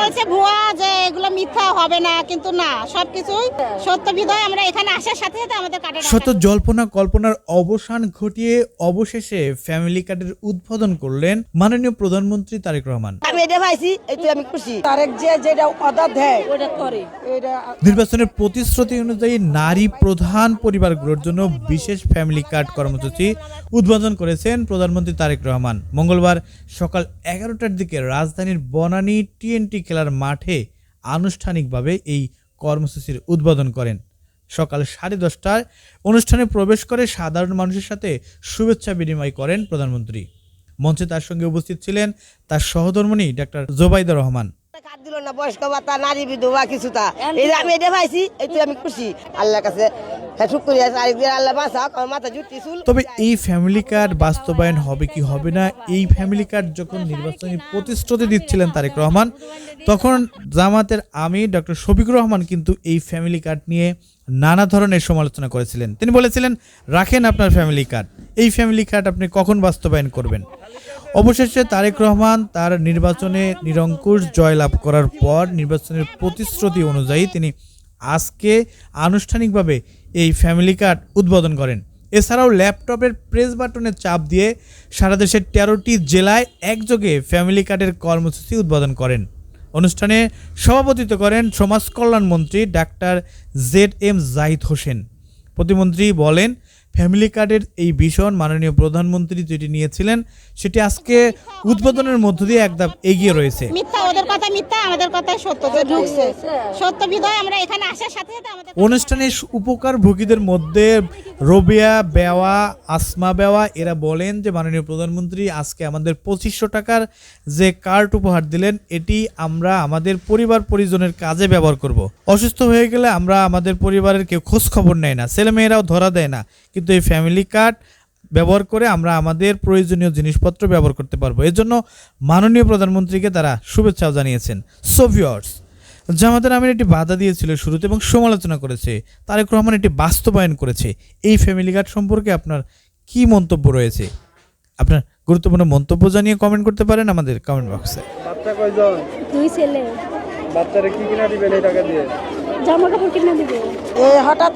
বলছে ভুয়া, যে এগুলো মিথ্যা হবে না, কিন্তু না, সবকিছুই সত্য বিধায় আমরা এখানে আসার সাথে সাথে আমাদের কার্ডের শত জল্পনা কল্পনার অবসান ঘটিয়ে অবশেষে ফ্যামিলি কার্ডের উদ্বোধন করলেন মাননীয় প্রধানমন্ত্রী তারেক রহমান। আমি এটা পাইছি, এতে আমি খুশি। তারেক যেটা অর্ডার দেয় ওটা করে। নির্বাচনের প্রতিশ্রুতি অনুযায়ী নারী প্রধান পরিবারগুলোর জন্য বিশেষ ফ্যামিলি কার্ড কর্মসূচি উদ্বোধন করেছেন প্রধানমন্ত্রী তারেক রহমান। মঙ্গলবার সকাল 11টার দিকে রাজধানীর বনানী TNT খেলার মাঠে আনুষ্ঠানিকভাবে এই কর্মসূচির উদ্বোধন করেন। সকাল 10:30টায় অনুষ্ঠানে প্রবেশ করে সাধারণ মানুষের সাথে শুভেচ্ছা বিনিময় করেন প্রধানমন্ত্রী। মঞ্চে তার সঙ্গে উপস্থিত ছিলেন তার সহধর্মিণী ডাক্তার জোবাইদা রহমান। কার্ড দিল না, বয়স্ক ভাতা, নারী বিধবা কিছুটা, এই আমি এটা পাইছি, এতে আমি খুশি। আল্লাহর কাছে শুকরিয়া, আরেকদিন আল্লাহ বাঁচাক, আমার মাথা জুটি চুল। তবে এই ফ্যামিলি কার্ড বাস্তবায়ন হবে কি হবে না, এই ফ্যামিলি কার্ড যখন নির্বাচনী প্রতিশ্রুতি দিচ্ছিলেন তারেক রহমান, তখন জামাতের আমির ডক্টর শফিকুর রহমান কিন্তু এই ফ্যামিলি কার্ড নিয়ে নানা ধরনের সমালোচনা করেছিলেন। তিনি বলেছিলেন, রাখেন আপনার ফ্যামিলি কার্ড, এই ফ্যামিলি কার্ড আপনি কখন বাস্তবায়ন করবেন। অবশেষে তারেক রহমান তার নির্বাচনে নিরঙ্কুশ জয়লাভ করার পর নির্বাচনের প্রতিশ্রুতি অনুযায়ী তিনি আজকে আনুষ্ঠানিকভাবে এই ফ্যামিলি কার্ড উদ্বোধন করেন। এছাড়াও ল্যাপটপের প্রেস বাটনে চাপ দিয়ে সারা দেশের 13টি জেলায় একযোগে ফ্যামিলি কার্ডের কর্মসূচি উদ্বোধন করেন। অনুষ্ঠানে সভাপতিত্ব করেন সমাজ কল্যাণ মন্ত্রী ডাক্তার ZM জাহিদ হোসেন। প্রতিমন্ত্রী বলেন, ফ্যামিলি কার্ডের এই ভীষণ মাননীয় প্রধানমন্ত্রী যেটি নিয়েছিলেন সেটি আজকে উদ্বোধনের মধ্য দিয়ে একদম এগিয়ে রয়েছে। মিথ্যা, ওদের কথা মিথ্যা, আমাদের কথা সত্য, যে ঢুকছে সত্য বিধায় আমরা এখানে আসার সাথে সাথে আমাদের অনুষ্ঠানে উপকারভোগীদের মধ্যে রবিয়া বেওয়া, আসমা বেওয়া এরা বলেন যে মাননীয় প্রধানমন্ত্রী আজকে আমাদের 2500 টাকার যে কার্ড উপহার দিলেন, এটি আমরা আমাদের পরিবার পরিজনের কাজে ব্যবহার করব। অসুস্থ হয়ে গেলে আমরা আমাদের পরিবারের কেউ খোঁজ খবর নেয় না, ছেলেমেয়েরাও ধরা দেয় না, কিন্তু এই ফ্যামিলি কার্ড ব্যবহার করে আমরা আমাদের প্রয়োজনীয় জিনিসপত্র ব্যবহার করতে পারবো। এর জন্য মাননীয় প্রধানমন্ত্রীকে তারা শুভেচ্ছাও জানিয়েছেন। সো ভিউয়ার্স, জামাতের আমির এটি বাধা দিয়েছিল শুরুতে এবং সমালোচনা করেছে, তারেক রহমান এটি বাস্তবায়ন করেছে। এই ফ্যামিলি কার্ড সম্পর্কে আপনার কি মন্তব্য রয়েছে? আপনার গুরুত্বপূর্ণ মন্তব্য জানিয়ে কমেন্ট করতে পারেন আমাদের কমেন্ট বক্সে। বাচ্চা কয়জন? 2 ছেলে। বাচ্চারা কি কিনা দিবেন এই টাকা দিয়ে? জামা কাপড় কিনে দিবে। হঠাৎ